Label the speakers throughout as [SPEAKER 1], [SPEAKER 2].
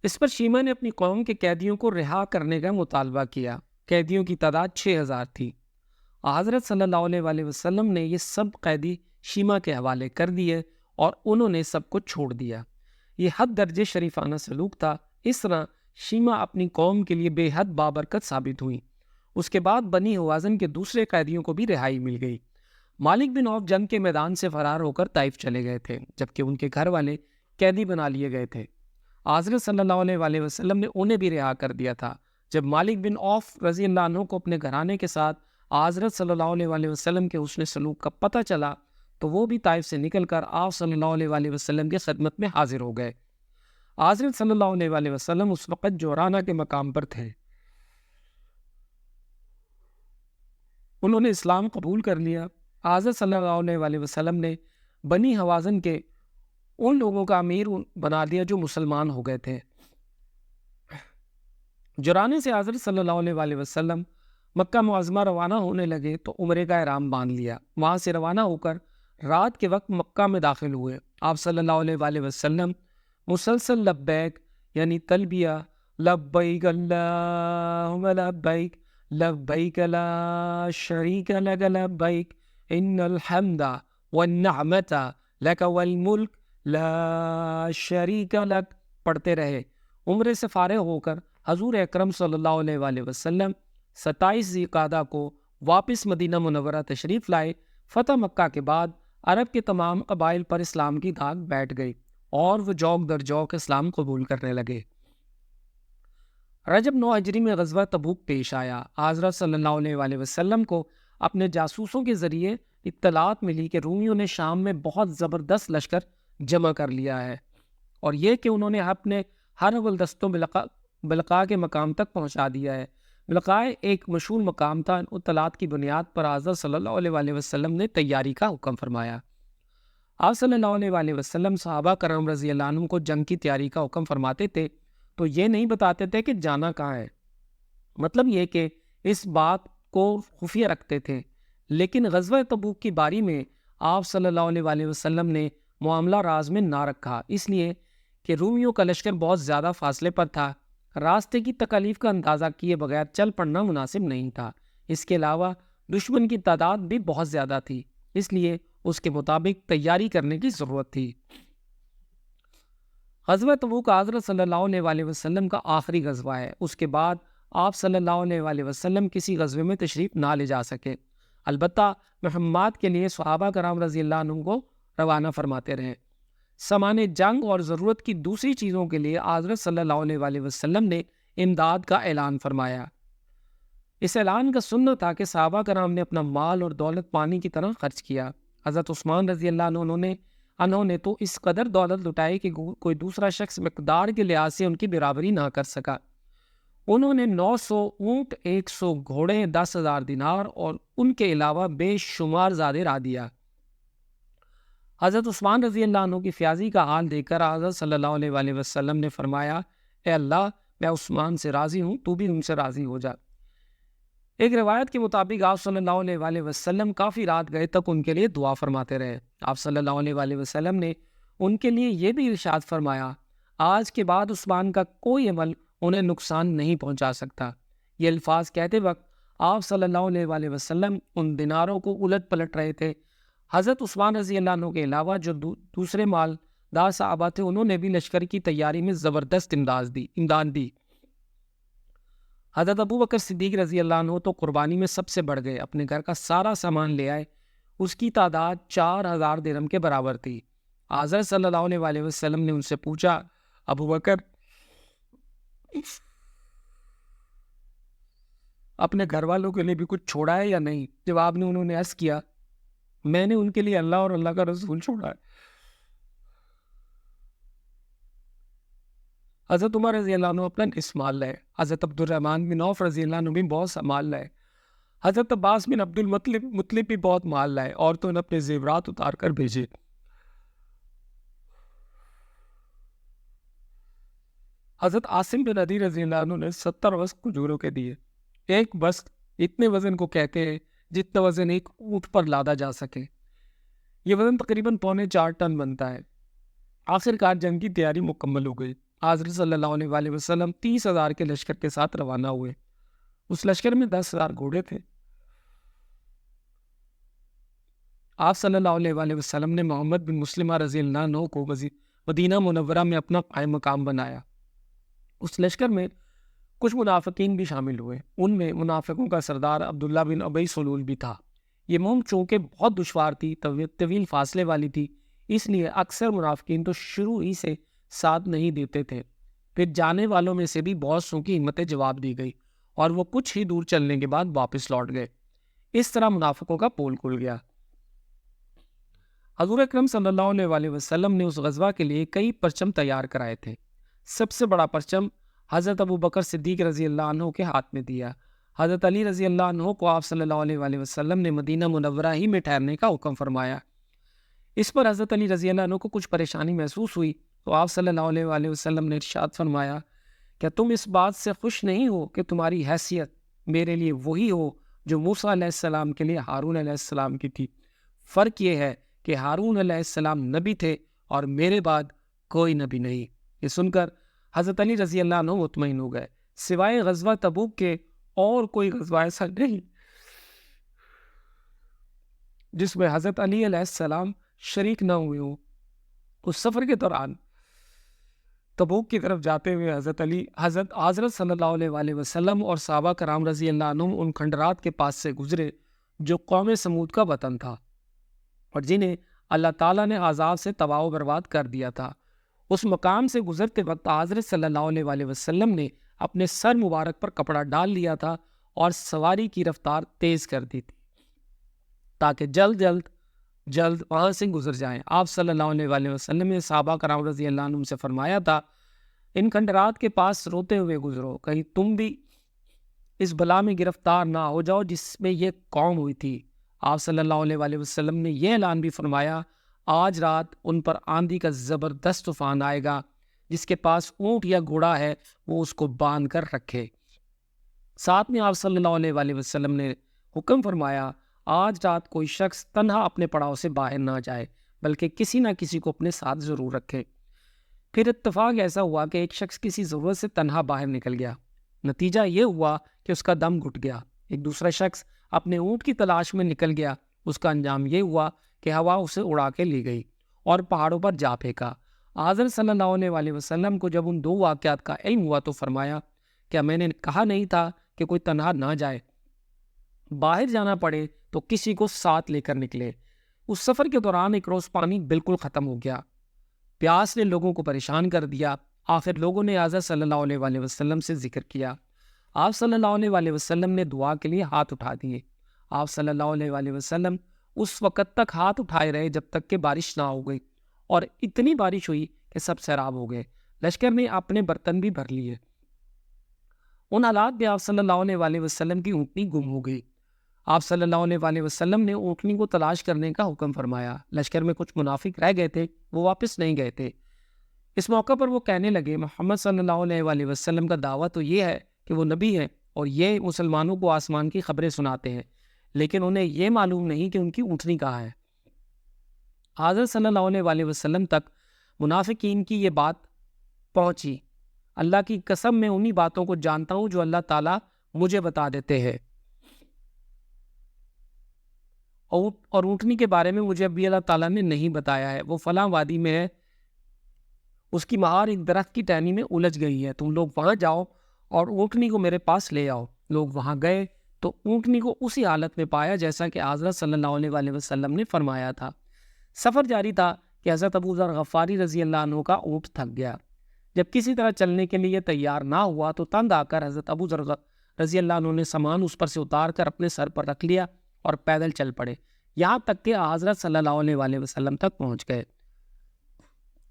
[SPEAKER 1] اس پر شیما نے اپنی قوم کے قیدیوں کو رہا کرنے کا مطالبہ کیا۔ قیدیوں کی تعداد 6000 تھی۔ حضرت صلی اللہ علیہ وسلم نے یہ سب قیدی شیما کے حوالے کر دیے اور انہوں نے سب کو چھوڑ دیا۔ یہ حد درجے شریفانہ سلوک تھا۔ اس طرح شیما اپنی قوم کے لیے بے حد بابرکت ثابت ہوئی۔ اس کے بعد بنی ہوازن کے دوسرے قیدیوں کو بھی رہائی مل گئی۔ مالک بن عوف جنگ کے میدان سے فرار ہو کر طائف چلے گئے تھے، جبکہ ان کے گھر والے قیدی بنا لیے گئے تھے۔ حضرت صلی اللہ علیہ وسلم نے انہیں بھی رہا کر دیا تھا۔ جب مالک بن عوف رضی اللہ عنہ کو اپنے گھرانے کے ساتھ حضرت صلی اللہ علیہ وسلم کے حسن سلوک کا پتہ چلا تو وہ بھی طائف سے نکل کر آپ صلی اللہ علیہ وسلم کی خدمت میں حاضر ہو گئے۔ حضرت صلی اللہ علیہ وسلم اس وقت جورانہ کے مقام پر تھے۔ انہوں نے اسلام قبول کر لیا۔ حضرت صلی اللہ علیہ وسلم نے بنی ہوازن کے ان لوگوں کا امیر بنا دیا جو مسلمان ہو گئے تھے۔ جورانے سے حضرت صلی اللہ علیہ وسلم مکہ معظمہ روانہ ہونے لگے تو عمرے کا احرام باندھ لیا۔ وہاں سے روانہ ہو کر رات کے وقت مکہ میں داخل ہوئے۔ آپ صلی اللہ علیہ وسلم مسلسل لبیک یعنی تلبیہ، لبیک اللہم لبیک لبیک لا شریک لک لبیک ان الحمد والنعمت لک والملک لا شریک لک پڑھتے رہے۔ عمرے سے فارغ ہو کر حضور اکرم صلی اللہ علیہ وسلم 27 ذی القعدہ کو واپس مدینہ منورہ تشریف لائے۔ فتح مکہ کے بعد عرب کے تمام قبائل پر اسلام کی دھاک بیٹھ گئی اور وہ جوک در جوک اسلام قبول کرنے لگے۔ رجب 9 ہجری میں غزوہ تبوک پیش آیا۔ حضرت صلی اللہ علیہ وسلم کو اپنے جاسوسوں کے ذریعے اطلاعات ملی کہ رومیوں نے شام میں بہت زبردست لشکر جمع کر لیا ہے، اور یہ کہ انہوں نے اپنے ہر دستوں بلقاء کے مقام تک پہنچا دیا ہے۔ بلقاء ایک مشہور مقام تھا۔ اطلاعات کی بنیاد پر حضرت صلی اللہ علیہ وسلم نے تیاری کا حکم فرمایا۔ آپ صلی اللہ علیہ وسلم صحابہ کرام رضی اللہ عنہ کو جنگ کی تیاری کا حکم فرماتے تھے تو یہ نہیں بتاتے تھے کہ جانا کہاں ہے، مطلب یہ کہ اس بات کو خفیہ رکھتے تھے۔ لیکن غزوہ تبوک کی باری میں آپ صلی اللہ علیہ وسلم نے معاملہ راز میں نہ رکھا، اس لیے کہ رومیوں کا لشکر بہت زیادہ فاصلے پر تھا۔ راستے کی تکالیف کا اندازہ کیے بغیر چل پڑنا مناسب نہیں تھا۔ اس کے علاوہ دشمن کی تعداد بھی بہت زیادہ تھی، اس لیے اس کے مطابق تیاری کرنے کی ضرورت تھی۔ غزوہ تبوک حضرت صلی اللہ علیہ وسلم کا آخری غزوہ ہے۔ اس کے بعد آپ صلی اللہ علیہ وسلم کسی غزوے میں تشریف نہ لے جا سکے، البتہ مہمات کے لیے صحابہ کرام رضی اللہ عنہ کو روانہ فرماتے رہے۔ سامان جنگ اور ضرورت کی دوسری چیزوں کے لیے حضرت صلی اللہ علیہ وسلم نے امداد کا اعلان فرمایا۔ اس اعلان کا سننا تھا کہ صحابہ کرام نے اپنا مال اور دولت پانی کی طرح خرچ کیا۔ حضرت عثمان رضی اللہ عنہ نے تو اس قدر دولت لٹائی کہ کوئی دوسرا شخص مقدار کے لحاظ سے ان کی برابری نہ کر سکا۔ انہوں نے 900 اونٹ، 100 گھوڑے، 10,000 دینار اور ان کے علاوہ بے شمار زیادہ راہ دیا۔ حضرت عثمان رضی اللہ عنہ کی فیاضی کا حال دیکھ کر حضرت صلی اللہ علیہ وسلم نے فرمایا، اے اللہ، میں عثمان سے راضی ہوں، تو بھی ان سے راضی ہو جا۔ ایک روایت کے مطابق آپ صلی اللہ علیہ وسلم کافی رات گئے تک ان کے لیے دعا فرماتے رہے۔ آپ صلی اللہ علیہ وسلم نے ان کے لیے یہ بھی ارشاد فرمایا، آج کے بعد عثمان کا کوئی عمل انہیں نقصان نہیں پہنچا سکتا۔ یہ الفاظ کہتے وقت آپ صلی اللہ علیہ وسلم ان دیناروں کو الٹ پلٹ رہے تھے۔ حضرت عثمان رضی اللہ عنہ کے علاوہ جو دوسرے مالدار صحابہ تھے انہوں نے بھی لشکر کی تیاری میں زبردست امداد دی۔ حضرت ابو بکر صدیق رضی اللہ عنہ تو قربانی میں سب سے بڑھ گئے، اپنے گھر کا سارا سامان لے آئے۔ اس کی تعداد 4000 درہم کے برابر تھی۔ حضرت صلی اللہ علیہ وسلم نے ان سے پوچھا، ابو بکر، اپنے گھر والوں کے لیے بھی کچھ چھوڑا ہے یا نہیں؟ جواب میں انہوں نے عرض کیا، میں نے ان کے لیے اللہ اور اللہ کا رسول چھوڑا ہے۔ حضرت عمر رضی اللہ عنہ اپنا نصف مال لائے۔ حضرت عبد الرحمن بن عوف رضی اللہ عنہ بھی بہت سا مال لائے۔ حضرت عباس بن عبد المطلب بھی بہت مال لائے اور تو انہیں اپنے زیورات اتار کر بھیجے۔ حضرت عاصم بن عدی رضی اللہ عنہ نے 70 وسق کھجوروں کے دیے۔ ایک وسق اتنے وزن کو کہتے ہیں جتنا وزن ایک اونٹ پر لادا جا سکے۔ یہ وزن تقریباً 4.25 ٹن بنتا ہے۔ آخر کار جنگ کی تیاری مکمل ہو گئی۔ حضرت صلی اللہ علیہ وسلم 30,000 کے لشکر کے ساتھ روانہ ہوئے. اس لشکر میں 10,000 گھوڑے تھے. آپ صلی اللہ علیہ وسلم نے محمد بن مسلمہ رضی اللہ عنہ کو مدینہ منورہ میں اپنا قائم مقام بنایا. اس لشکر میں کچھ منافقین بھی شامل ہوئے. ان میں منافقوں کا سردار عبداللہ بن ابی سلول بھی تھا. یہ مہم چونکہ بہت دشوار تھی، طویل فاصلے والی تھی، اس لیے اکثر منافقین تو شروع ہی سے ساتھ نہیں دیتے تھے. پھر جانے والوں میں سے بھی بہت سو کی ہمت جواب دی گئی اور وہ کچھ ہی دور چلنے کے بعد واپس لوٹ گئے. اس طرح منافقوں کا پول کھل گیا. حضور اکرم صلی اللہ علیہ وسلم نے اس غزوہ کے لیے کئی پرچم تیار کرائے تھے. سب سے بڑا پرچم حضرت ابو بکر صدیق رضی اللہ عنہ کے ہاتھ میں دیا. حضرت علی رضی اللہ عنہ کو آپ صلی اللہ علیہ وسلم نے مدینہ منورہ ہی میں ٹھہرنے کا حکم فرمایا. اس پر حضرت علی رضی اللہ عنہ کو کچھ پریشانی محسوس ہوئی تو آپ صلی اللہ علیہ وسلم نے ارشاد فرمایا، کیا تم اس بات سے خوش نہیں ہو کہ تمہاری حیثیت میرے لیے وہی ہو جو موسیٰ علیہ السلام کے لیے ہارون علیہ السلام کی تھی؟ فرق یہ ہے کہ ہارون علیہ السلام نبی تھے اور میرے بعد کوئی نبی نہیں. یہ سن کر حضرت علی رضی اللہ عنہ مطمئن ہو گئے. سوائے غزوہ تبوک کے اور کوئی غزوہ ایسا نہیں جس میں حضرت علی علیہ السلام شریک نہ ہوئے ہوں. اس سفر کے دوران تبوک کی طرف جاتے ہوئے حضرت صلی اللہ علیہ وسلم اور صحابہ کرام رضی اللہ عنہم ان کھنڈرات کے پاس سے گزرے جو قوم سمود کا وطن تھا اور جنہیں اللہ تعالیٰ نے عذاب سے تباہ و برباد کر دیا تھا. اس مقام سے گزرتے وقت حضرت صلی اللہ علیہ وسلم نے اپنے سر مبارک پر کپڑا ڈال لیا تھا اور سواری کی رفتار تیز کر دی تھی تاکہ جلد وہاں سے گزر جائیں. آپ صلی اللہ علیہ وسلم نے صحابہ کرام رضی اللہ عنہم سے فرمایا تھا، ان کھنڈرات کے پاس روتے ہوئے گزرو، کہیں تم بھی اس بلا میں گرفتار نہ ہو جاؤ جس میں یہ قوم ہوئی تھی. آپ صلی اللہ علیہ وسلم نے یہ اعلان بھی فرمایا، آج رات ان پر آندھی کا زبردست طوفان آئے گا، جس کے پاس اونٹ یا گھوڑا ہے وہ اس کو باندھ کر رکھے. ساتھ میں آپ صلی اللہ علیہ وسلم نے حکم فرمایا، آج رات کوئی شخص تنہا اپنے پڑاؤ سے باہر نہ جائے بلکہ کسی نہ کسی کو اپنے ساتھ ضرور رکھے. پھر اتفاق ایسا ہوا کہ ایک شخص کسی ضرورت سے تنہا باہر نکل گیا. نتیجہ یہ ہوا کہ اس کا دم گھٹ گیا. ایک دوسرا شخص اپنے اونٹ کی تلاش میں نکل گیا. اس کا انجام یہ ہوا کہ ہوا اسے اڑا کے لی گئی اور پہاڑوں پر جا پھینکا. حضرت صلی اللہ علیہ وسلم کو جب ان دو واقعات کا علم ہوا تو فرمایا، کیا میں نے کہا نہیں تھا کہ کوئی تنہا نہ جائے؟ باہر جانا پڑے تو کسی کو ساتھ لے کر نکلے. اس سفر کے دوران ایک روز پانی بالکل ختم ہو گیا. پیاس نے لوگوں کو پریشان کر دیا. آخر لوگوں نے حضرت صلی اللہ علیہ وسلم سے ذکر کیا. آپ صلی اللہ علیہ وسلم نے دعا کے لیے ہاتھ اٹھا دیے. آپ صلی اللہ علیہ وسلم اس وقت تک ہاتھ اٹھائے رہے جب تک کہ بارش نہ ہو گئی، اور اتنی بارش ہوئی کہ سب سیراب ہو گئے. لشکر نے اپنے برتن بھی بھر لیے. ان حالات میں آپ صلی اللہ علیہ وسلم کی اونٹنی گم ہو گئی. آپ صلی اللہ علیہ وسلم نے اونٹنی کو تلاش کرنے کا حکم فرمایا. لشکر میں کچھ منافق رہ گئے تھے، وہ واپس نہیں گئے تھے. اس موقع پر وہ کہنے لگے، محمد صلی اللہ علیہ وسلم کا دعویٰ تو یہ ہے کہ وہ نبی ہیں اور یہ مسلمانوں کو آسمان کی خبریں سناتے ہیں، لیکن انہیں یہ معلوم نہیں کہ ان کی اونٹنی کہاں ہے. حضرت صلی اللہ علیہ وسلم تک منافقین کی یہ بات پہنچی. اللہ کی قسم میں انہی باتوں کو جانتا ہوں جو اللہ تعالیٰ مجھے بتا دیتے ہیں، اور اونٹنی کے بارے میں مجھے ابھی اللہ تعالیٰ نے نہیں بتایا ہے. وہ فلاں وادی میں ہے، اس کی مہار ایک درخت کی ٹہنی میں الجھ گئی ہے، تم لوگ وہاں جاؤ اور اونٹنی کو میرے پاس لے آؤ. لوگ وہاں گئے تو اونٹنی کو اسی حالت میں پایا جیسا کہ حضرت صلی اللہ علیہ وسلم نے فرمایا تھا. سفر جاری تھا کہ حضرت ابو ذر غفاری رضی اللہ عنہ کا اونٹ تھک گیا. جب کسی طرح چلنے کے لیے تیار نہ ہوا تو تنگ آ کر حضرت ابو ذر رضی اللہ عنہ نے سامان اس پر سے اتار کر اپنے سر پر رکھ لیا اور پیدل چل پڑے، یہاں تک کہ حضرت صلی اللہ علیہ وسلم تک پہنچ گئے.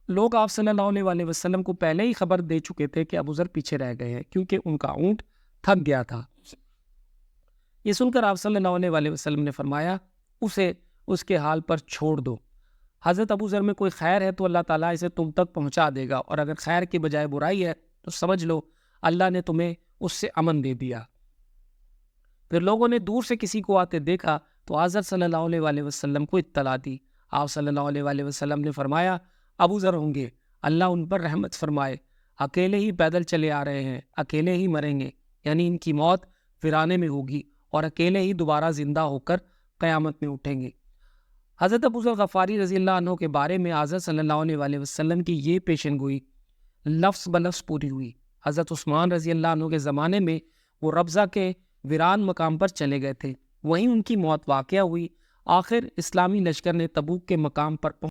[SPEAKER 1] لوگ آپ صلی اللہ علیہ وسلم کو پہلے ہی خبر دے چکے تھے کہ ابو ذر پیچھے رہ گئے ہیں کیونکہ ان کا اونٹ تھک گیا تھا. یہ سن کر آپ صلی اللہ علیہ وسلم نے فرمایا، اسے اس کے حال پر چھوڑ دو. حضرت ابو ذر میں کوئی خیر ہے تو اللہ تعالیٰ اسے تم تک پہنچا دے گا، اور اگر خیر کی بجائے برائی ہے تو سمجھ لو اللہ نے تمہیں اس سے امن دے دیا. پھر لوگوں نے دور سے کسی کو آتے دیکھا تو حضرت صلی اللہ علیہ وسلم کو اطلاع دی. آپ صلی اللہ علیہ وسلم نے فرمایا، ابو ذر ہوں گے، اللہ ان پر رحمت فرمائے. اکیلے ہی پیدل چلے آ رہے ہیں، اکیلے ہی مریں گے، یعنی ان کی موت ویرانے میں ہوگی اور اکیلے ہی دوبارہ زندہ ہو کر قیامت میں اٹھیں گے۔ حضرت ابو ذر غفاری رضی اللہ عنہ کے بارے میں حضرت صلی اللہ علیہ وسلم کی یہ پیشن گوئی لفظ بلفظ پوری ہوئی۔ حضرت عثمان رضی اللہ عنہ کے زمانے میں وہ ربضہ کے ویران مقام پر چلے گئے تھے، وہیں ان کی موت واقع ہوئی۔ آخر اسلامی لشکر نے تبوک کے مقام پر